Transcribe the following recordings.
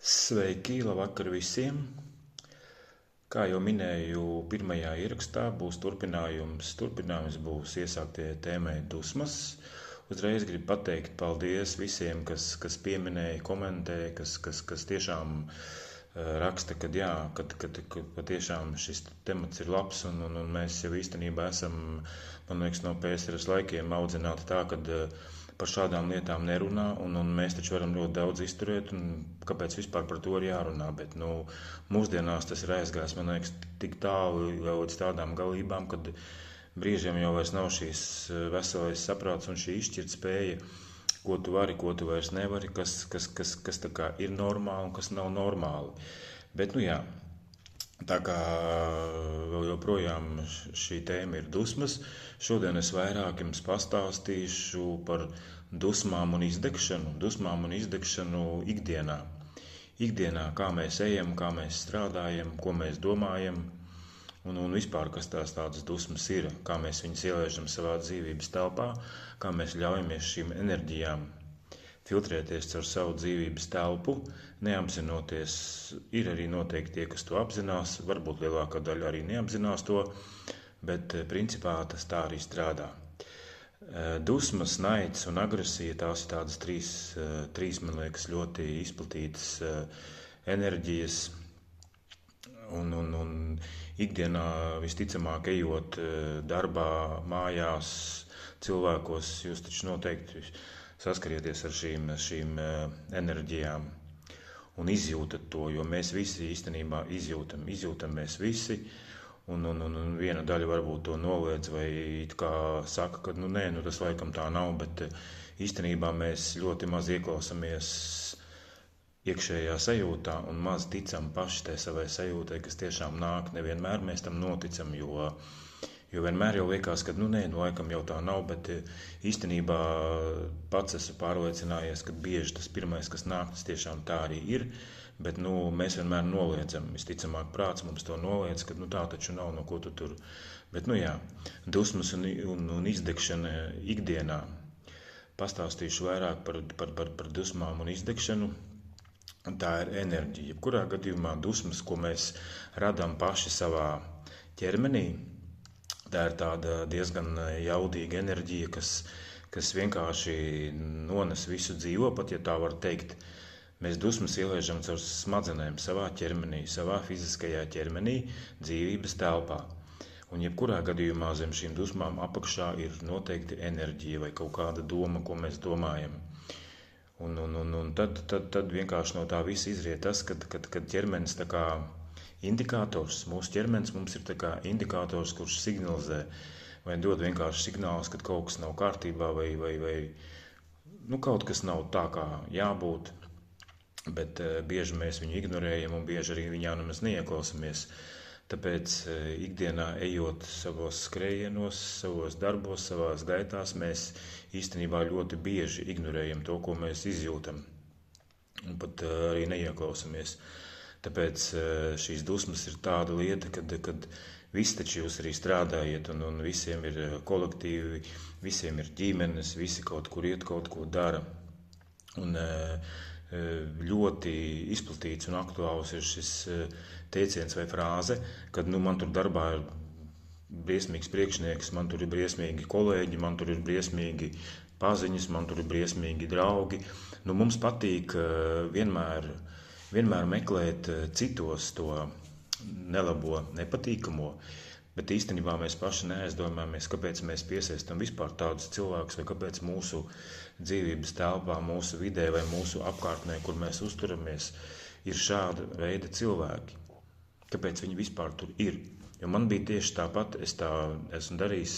Sveiki, labvakar visiem! Kā jau minēju, pirmajā ierakstā būs turpinājums. Turpinājums būs iesāktie tēmai dusmas. Uzreiz gribu pateikt paldies visiem, kas pieminēja, komentēja, kas tiešām raksta, ka patiešām šis temats ir labs un mēs jau īstenībā esam, man liekas, no PSRS laikiem audzināti tā, ka par šādām lietām nerunā, un mēs taču varam ļoti daudz izturēt, un kāpēc vispār par to ir jārunā, bet mūsdienās tas ir aizgājis, man liekas, tik tālu līdz tādām galībām, kad brīžiem jau vairs nav šīs veselais saprāts un šī izšķirtspēja, ko tu vari, ko tu vairs nevari, kas tā kā ir normāli un kas nav normāli. Bet, tā kā vēl joprojām šī tēma ir dusmas, šodien es vairāk jums pastāstīšu par dusmām un izdegšanu ikdienā. Ikdienā, kā mēs ejam, kā mēs strādājam, ko mēs domājam un vispār, kas tādas dusmas ir, kā mēs viņas ielaižam savā dzīvības telpā, kā mēs ļaujamies šīm enerģijām filtrēties caur savu dzīvības telpu, neapzinoties. Ir arī noteikti tie, kas to apzinās, varbūt lielākā daļa arī neapzinās to, bet principā tas tā arī strādā. Dusmas, naids un agresija, tās ir tādas trīs, man liekas, ļoti izplatītas enerģijas, un ikdienā visticamāk ejot darbā, mājās, cilvēkos, jūs taču noteikti saskarieties ar šīm enerģijām un izjūtat to, jo mēs visi īstenībā izjūtam mēs visi, un viena daļa varbūt to noliedz vai it kā saka, ka tas laikam tā nav, bet īstenībā mēs ļoti maz ieklausamies iekšējā sajūtā un maz ticam paši tai savai sajūtai, kas tiešām nāk. Nevienmēr mēs tam noticam, jo vienmēr jau liekas, ka laikam jau tā nav, bet īstenībā pats esmu pārliecinājies, ka bieži tas pirmais, kas nāk, tas tiešām tā arī ir, bet mēs vienmēr noliedzam. Visticamāk prāts mums to noliedz, ka tā taču nav, no ko tu tur. Bet dusmas un izdegšana ikdienā. Pastāstīšu vairāk par dusmām un izdegšanu. Tā ir enerģija. Jebkurā gadījumā dusmas, ko mēs radām paši savā ķermenī, tā ir tāda diezgan jaudīga enerģija, kas vienkārši nones visu dzīvo, pat ja tā var teikt. Mēs dusmas ielaižam caur smadzenēm savā ķermenī, savā fiziskajā ķermenī, dzīvības telpā. Un jebkurā gadījumā zem šīm dusmām apakšā ir noteikti enerģija vai kaut kāda doma, ko mēs domājam. Un tad vienkārši no tā viss izriet tas, kad ķermenis tā kā indikators, mūsu ķermenis mums ir tā kā indikators, kurš signalizē vai dod vienkārši signālus, kad kaut kas nav kārtībā vai kaut kas nav tā, kā jābūt, bet bieži mēs viņu ignorējam un bieži arī viņā nemaz neieklausamies. Tāpēc ikdienā ejot savos skrējienos, savos darbos, savās gaitās, mēs īstenībā ļoti bieži ignorējam to, ko mēs izjūtam un pat arī neieklausamies. Tāpēc šīs dusmas ir tāda lieta, kad visi taču jūs arī strādājat un visiem ir kolektīvi, visiem ir ģimenes, visi kaut kur iet, kaut ko dara. Un ļoti izplatīts un aktuāls ir šis teiciens vai frāze, kad man tur darbā ir briesmīgs priekšnieks, man tur ir briesmīgi kolēģi, man tur ir briesmīgi paziņas, man tur ir briesmīgi draugi. Mums patīk vienmēr meklēt citos to nelabo, nepatīkamo, bet īstenībā mēs paši neaizdomājamies, kāpēc mēs piesaistam vispār tādus cilvēkus, vai kāpēc mūsu dzīvības telpā, mūsu vidē vai mūsu apkārtnē, kur mēs uzturamies, ir šāda veida cilvēki. Kāpēc viņi vispār tur ir? Jo man bija tieši tāpat, es esmu darījis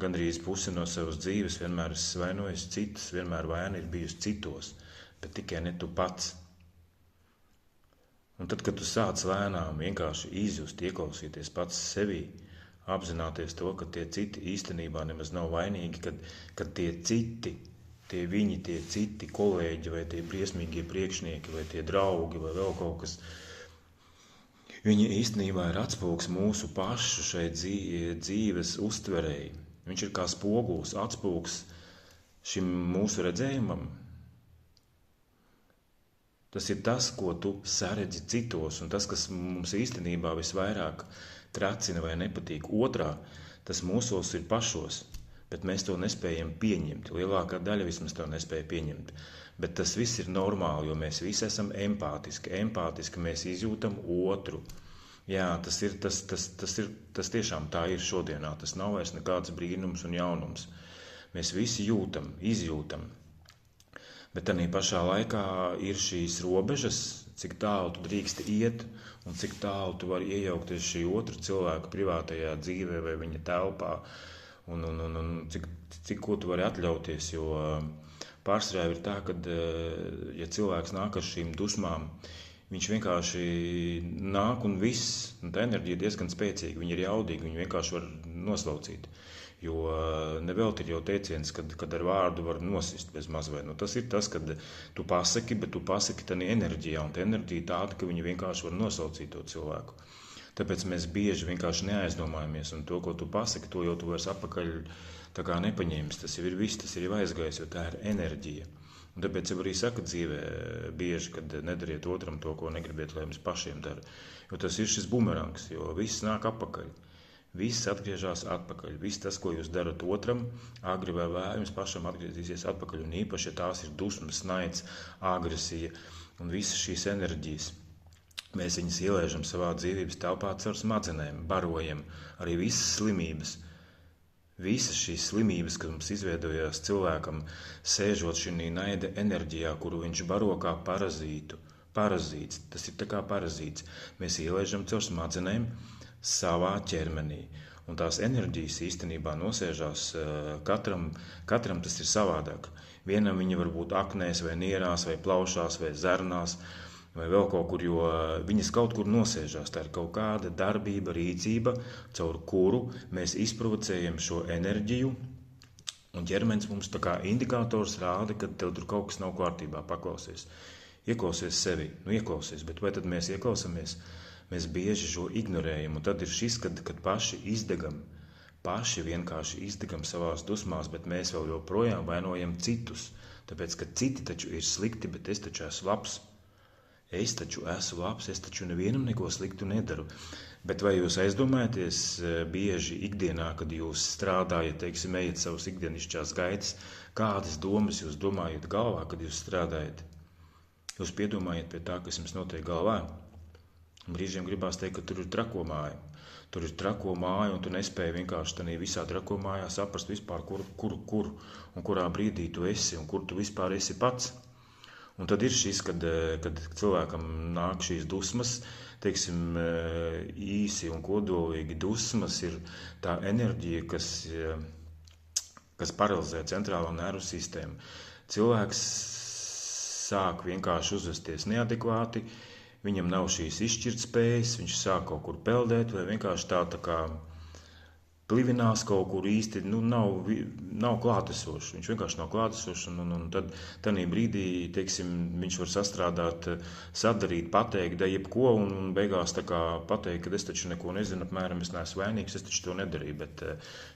gandrīz pusi no savas dzīves, vienmēr esmu vainojis citus, vienmēr vaina ir bijusi citos, bet tikai ne tu pats. Un tad, kad tu sāc lēnām vienkārši izjust, ieklausīties pats sevī, apzināties to, ka tie citi īstenībā nemaz nav vainīgi, kad tie citi, tie citi kolēģi vai tie briesmīgie priekšnieki vai tie draugi vai vēl kaut kas, viņi īstenībā ir atspūgs mūsu pašu šai dzīves uztverēji. Viņš ir kā spogulis, atspūgs šim mūsu redzējumam. Tas ir tas, ko tu saredzi citos, un tas, kas mums īstenībā visvairāk tracina vai nepatīk otrā, tas mūsos ir pašos, bet mēs to nespējam pieņemt. Lielākā daļa vismaz to nespēja pieņemt. Bet tas viss ir normāli, jo mēs visi esam empātiski. Empātiski mēs izjūtam otru. Jā, tas tiešām tā ir šodienā. Tas nav vairs nekāds brīnums un jaunums. Mēs visi jūtam, izjūtam. Bet tādā pašā laikā ir šīs robežas, cik tālu tu drīkst iet un cik tālu tu vari iejaukties šī otra cilvēka privātajā dzīvē vai viņa telpā. Un cik ko tu vari atļauties, jo pārsvarā ir tā, ka, ja cilvēks nāk ar šīm dusmām, viņš vienkārši nāk un viss, un tā enerģija ir diezgan spēcīga, viņa ir jaudīga, viņa vienkārši var noslaucīt. Jo nevelti ir jau teiciens, kad ar vārdu var nosist bez mazvai. Tas ir tas, kad tu pasaki, bet tu pasaki tādā enerģijā, un tā enerģija tāda, ka viņa vienkārši var noslaucīt to cilvēku. Tāpēc mēs bieži vienkārši neaizdomājamies, un to, ko tu pasaki, to jau tu vairs apakaļ tā kā nepaņēmis. Tas jau ir viss, tas ir jau aizgājis, jo tā ir enerģija. Un tāpēc jau arī saka dzīvē bieži, kad nedariet otram to, ko negribiet, lai jums pašiem dara. Jo tas ir šis bumerangs, jo viss nāk apakaļ. Viss atgriežas atpakaļ. Viss tas, ko jūs darat otram, agri vai vēlu, jums pašam atgriezīsies atpakaļ. Un īpaši, ja tās ir dusmas, naids, agresija un visas šīs enerģijas. Mēs viņus ielēžam savā dzīvības telpā caur smadzenēm, barojam arī visas slimības. Visas šīs slimības, kas mums izveidojās cilvēkam, sēžot šī naida enerģijā, kuru viņš baro kā parazītu. Parazīts, tas ir tā kā parazīts. Mēs ielēžam caur smadzenēm savā ķermenī. Un tās enerģijas īstenībā nosēžās katram tas ir savādāk. Vienam viņa var būt aknēs vai nierās vai plaušās vai zernās, vai vēl kaut kur, jo viņas kaut kur nosēžās. Tā ir kaut kāda darbība, rīcība, caur kuru mēs izprovocējam šo enerģiju, un ķermenis mums tā kā indikators rāda, ka tev tur kaut kas nav kārtībā, paklausies. Ieklausies sevi, ieklausies, bet vai tad mēs ieklausamies? Mēs bieži šo ignorējam, un tad ir šis, kad paši izdegam. Paši vienkārši izdegam savās dusmās, bet mēs vēl joprojām vainojam citus, tāpēc, ka citi taču ir slikti, bet es taču esmu labs. Es taču esmu labs, es taču nevienam neko sliktu nedaru. Bet vai jūs aizdomājaties bieži ikdienā, kad jūs strādājat, teiksim, ejat savas ikdienišķās gaitas, kādas domas jūs domājat galvā, kad jūs strādājat? Jūs piedomājat pie tā, kas jums notiek galvā? Brīžiem gribās teikt, ka tur ir trako māja. Tur ir trako māja, un tu nespēji vienkārši tādā visā trako mājā saprast vispār, kur un kurā brīdī tu esi, un kur tu vispār esi pats. Un tad ir šis, kad cilvēkam nāk šīs dusmas, teiksim, īsi un kodolīgi dusmas ir tā enerģija, kas paralizē centrālo nervu sistēmu. Cilvēks sāk vienkārši uzvesties neadekvāti, viņam nav šīs izšķirtspējas, viņš sāk kaut kur peldēt vai vienkārši tā kā plivinās kaut kur īsti, nav klātesošs. Viņš vienkārši nav klātesošs, un tad tādā brīdī, teiksim, viņš var sastrādāt, sadarīt, pateikt, jebko, un beigās tā kā pateikt, ka es taču neko nezinu, apmēram es neesmu vainīgs, es taču to nedarīju, bet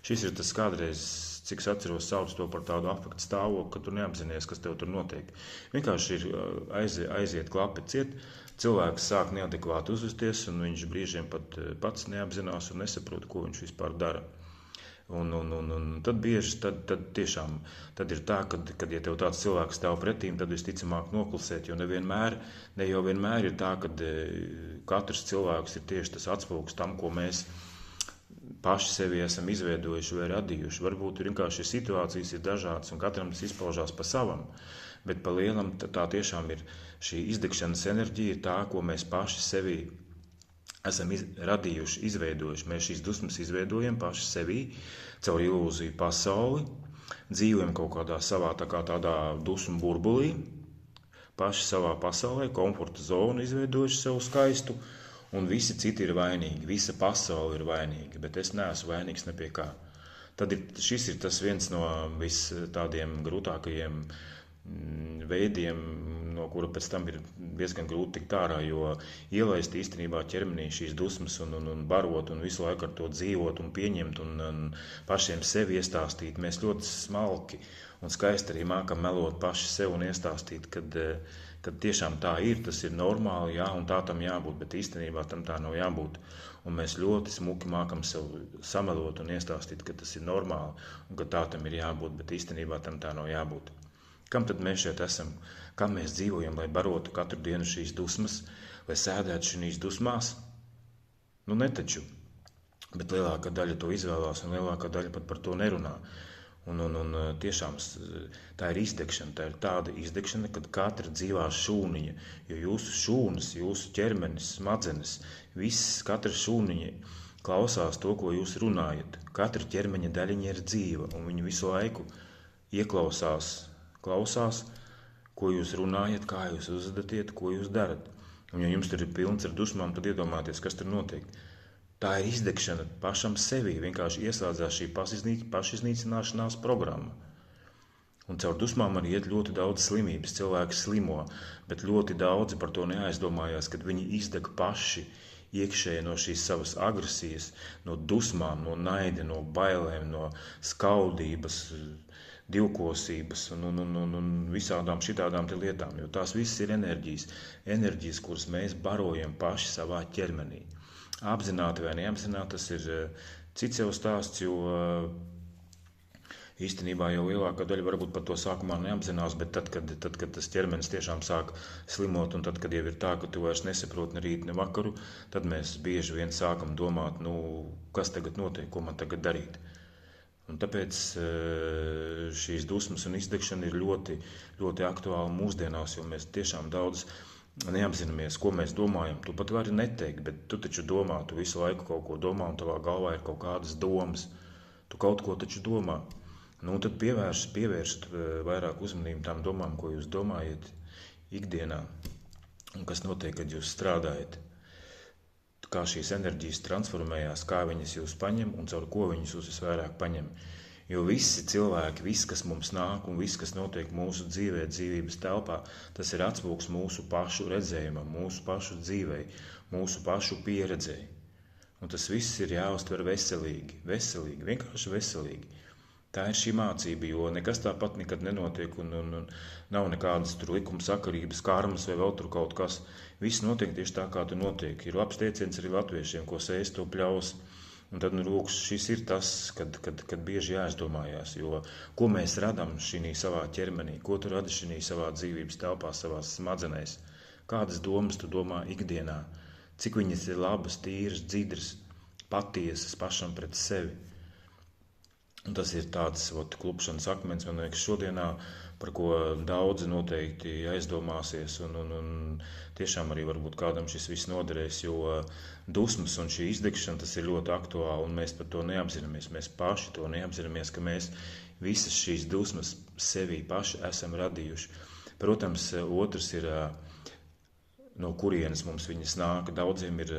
šis ir tas kādreiz, cik es atceros, sauc to par tādu afektu stāvokli, ka tu neapzinies, kas tev tur notiek. Vienkārši ir aiziet klapi ciet, cilvēks sāk neadekvāti uzvesties, un viņš brīžiem pat pats neapzinās un nesaprot, ko viņš vispār dara. Un tad bieži tiešām ir tā, kad ja tev tāds cilvēks stāv pretīm, tad visticamāk noklusēt, jo ne jau vienmēr ir tā, kad katrs cilvēks ir tieši tas atspoguļs tam, ko mēs paši sevi esam izveidojuši vai radījuši. Varbūt vienkārši situācijas ir dažādas un katram tas izpaužās pa savam, bet pa lielam tā tiešām ir šī izdegšanas enerģija, tā, ko mēs paši sevi esam radījuši, izveidojuši. Mēs šīs dusmas izveidojam paši sevī, caur ilūziju pasauli, dzīvojam kaut kādā savā tādā dusmu burbulī, paši savā pasaulē, komforta zonu izveidojuši sev skaistu, un visi citi ir vainīgi, visa pasaule ir vainīga, bet es neesmu vainīgs ne pie kā. Tad šis ir tas viens no tādiem grūtākajiem veidiem, no kura pēc tam ir diezgan grūti tikt ārā, jo ielaist īstenībā ķermenī šīs dusmas un barot un visu laiku ar to dzīvot un pieņemt un pašiem sevi iestāstīt. Mēs ļoti smalki un skaisti arī mākam melot paši sev un iestāstīt, kad kad tiešām tā ir, tas ir normāli, jā, un tā tam jābūt, bet īstenībā tam tā nav jābūt. Un mēs ļoti smuki mākam sev samelot un iestāstīt, ka tas ir normāli un ka tā tam ir jābūt, bet īstenībā tam tā nav jābūt. Kam tad mēs šeit esam? Kam mēs dzīvojam, lai barotu katru dienu šīs dusmas, lai sēdētu šīs dusmās? Nu, netaču. Bet lielākā daļa to izvēlās un lielākā daļa pat par to nerunā. Un tiešām tā ir izdegšana, tā ir tāda izdegšana, kad katra dzīvā šūniņa, jo jūsu šūnas, jūsu ķermenis, smadzenes, katra šūniņa klausās to, ko jūs runājat. Katra ķermeņa daļiņa ir dzīva, un viņi visu laiku klausās, ko jūs runājat, kā jūs uzvedaties, ko jūs darat. Un ja jums tur ir pilns ar dusmām, tad iedomājieties, kas tur notiek. Tā ir izdegšana pašam sevī, vienkārši ieslēdzās šī pašiznīcināšanās programma. Un caur dusmām arī iet ļoti daudz slimības, cilvēki slimo, bet ļoti daudzi par to neaizdomājās, kad viņi izdeg paši iekšēji no šīs savas agresijas, no dusmām, no naida, no bailēm, no skaudības, divkosības un visādām šitādām lietām, jo tās visas ir enerģijas, kuras mēs barojam paši savā ķermenī. Apzināti vai neapzināti, tas ir cits jau stāsts, jo īstenībā jau lielākā daļa varbūt par to sākumā neapzinās, bet tad, kad tas ķermenis tiešām sāk slimot, un tad, kad jau ir tā, ka tu vairs nesaproti ne rīt, ne vakaru, tad mēs bieži vien sākam domāt, kas tagad notiek, ko man tagad darīt. Un tāpēc šīs dusmas un izdegšana ir ļoti, ļoti aktuāla mūsdienās, jo mēs tiešām daudz neapzināmies, ko mēs domājam. Tu pat vari neteikt, bet tu taču domā, tu visu laiku kaut ko domā, un tavā galvā ir kaut kādas domas. Tu kaut ko taču domā. Un tad pievērst vairāk uzmanību tām domām, ko jūs domājat ikdienā, un kas notiek, kad jūs strādājat. Kā šīs enerģijas transformējās, kā viņas jūs paņem, un caur ko viņas jūs visvairāk paņem. Jo visi cilvēki, viss, kas mums nāk un viss, kas notiek mūsu dzīvē, dzīvības telpā, tas ir atspūgs mūsu pašu redzējumam, mūsu pašu dzīvei, mūsu pašu pieredzei. Un tas viss ir jāuztver veselīgi, vienkārši veselīgi. Tā ir šī mācība, jo nekas tāpat nekad nenotiek un nav nekādas tur likumsakarības, karmas vai vēl tur kaut kas. Viss notiek tieši tā, kā tu notiek. Ir labs teiciens arī latviešiem, ko sēs, to pļaus. Un tad, šis ir tas, kad bieži jāizdomājās, jo ko mēs radām šī savā ķermenī, ko tu radi šī savā dzīvības telpā, savās smadzenēs, kādas domas tu domā ikdienā, cik viņas ir labas, tīras, dzidras, patiesas pašam pret sevi. Un tas ir tāds klupšanas akmens, man liekas, šodienā, par ko daudzi noteikti aizdomāsies, un tiešām arī varbūt kādam šis viss noderēs, jo dusmas un šī izdegšana, tas ir ļoti aktuāli, un mēs par to neapzināmies. Mēs paši to neapzināmies, ka mēs visas šīs dusmas sevī paši esam radījuši. Protams, otrs ir, no kurienes mums viņas nāk. Daudziem ir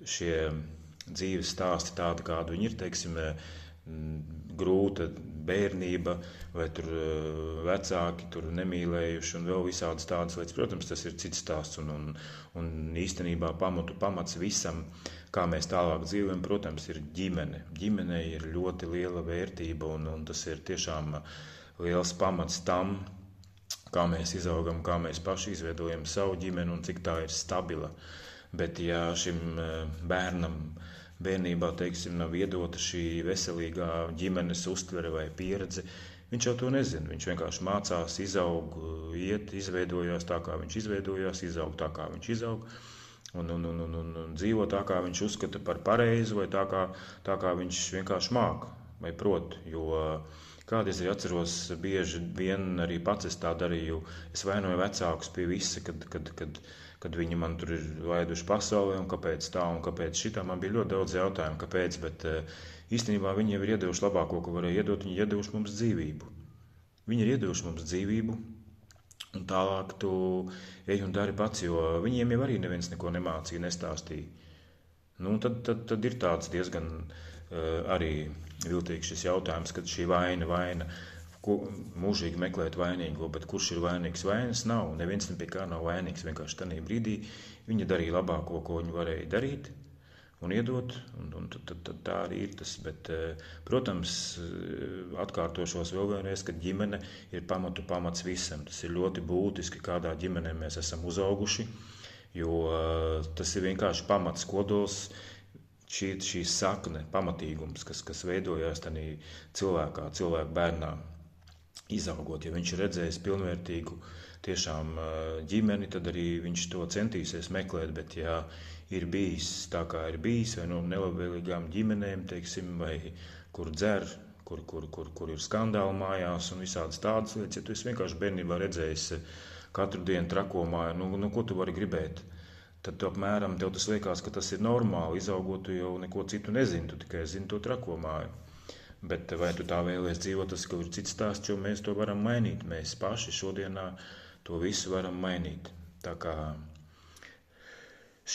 šie dzīves stāsti tādi, kādi viņi ir, teiksim, grūta bērnība, vai tur vecāki tur nemīlējuši un vēl visādas tādas lietas. Protams, tas ir cits stāsts un īstenībā pamats visam, kā mēs tālāk dzīvojam, protams, ir ģimene. Ģimenei ir ļoti liela vērtība un tas ir tiešām liels pamats tam, kā mēs izaugam, kā mēs paši izveidojam savu ģimeni un cik tā ir stabila. Bet ja šim bērnam bērnībā, teiksim, nav iedota šī veselīgā ģimenes uztvere vai pieredze, viņš jau to nezina. Viņš vienkārši mācās, izaug, izveidojās tā, kā viņš izveidojās, izaug tā, kā viņš izaug, un dzīvo tā, kā viņš uzskata par pareizu, vai tā, kā viņš vienkārši māk vai prot. Jo kādreiz arī atceros, bieži vien arī pats es tā darīju, es vainoju vecākus pie visa, kad viņi man tur ir laiduši pasaulē, un kāpēc tā, un kāpēc šitā. Man bija ļoti daudz jautājumu, kāpēc, bet īstenībā viņi jau ir iedevuši labāko, ko varēja iedot, viņi ir iedevuši mums dzīvību. Viņi ir iedevuši mums dzīvību, un tālāk tu ej un dari pats, jo viņiem jau arī neviens neko nemācīja, nestāstīja. Tad ir tāds diezgan arī viltīgs šis jautājums, kad šī vaina, mūžīgi meklēt vainīgo, bet kurš ir vainīgs? Vainas nav, neviens pie kā nav vainīgs, vienkārši tajā brīdī viņi darīja labāko, ko viņi varēja darīt, un iedot, un tad tā arī ir tas. Bet, protams, atkārtošos vēl vienreiz, ka ģimene ir pamats visam. Tas ir ļoti būtiski, kādā ģimenē mēs esam uzauguši, jo tas ir vienkārši pamats, kodols, šī sakne, pamatīgums, kas veidojās tādā cilvēku bērnā izaugot. Ja viņš ir redzējis pilnvērtīgu tiešām ģimeni, tad arī viņš to centīsies meklēt, bet ja ir bijis tā, kā ir bijis, vai no nelabvēlīgām ģimenēm, teiksim, vai kur dzer, kur ir skandāli mājās un visādas tādas lietas, ja tu esi vienkārši bērnībā redzējis katru dienu trako māju, ko tu vari gribēt? Tad tu apmēram tev tas liekas, ka tas ir normāli, izaugot, tu jau neko citu nezini, tu tikai zini to trako māju. Bet vai tu tā vēlies dzīvot, tas ir cits stāsts, jo mēs to varam mainīt. Mēs paši šodienā to visu varam mainīt. Tā kā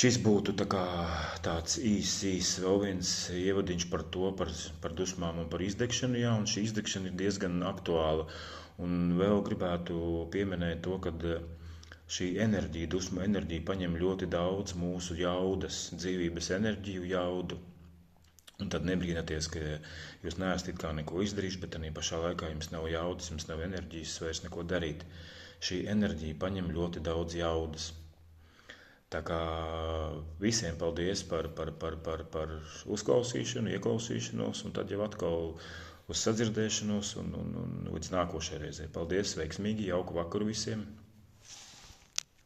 šis būtu tāds īs vēl viens ievadiņš par to, par dusmām un par izdegšanu, jā, un šī izdegšana ir diezgan aktuāla. Un vēl gribētu pieminēt to, ka šī enerģija, dusmu enerģija paņem ļoti daudz mūsu jaudas, dzīvības enerģiju jaudu. Un tad nebrīnaties, ka jūs neesat it kā neko izdarījuši, bet arī pašā laikā jums nav jaudas, jums nav enerģijas vairs neko darīt. Šī enerģija paņem ļoti daudz jaudas. Tā kā visiem paldies par uzklausīšanu, ieklausīšanos, un tad jau atkal uz sadzirdēšanos un līdz nākošajai reizei. Paldies, veiksmīgi, jauku vakaru visiem!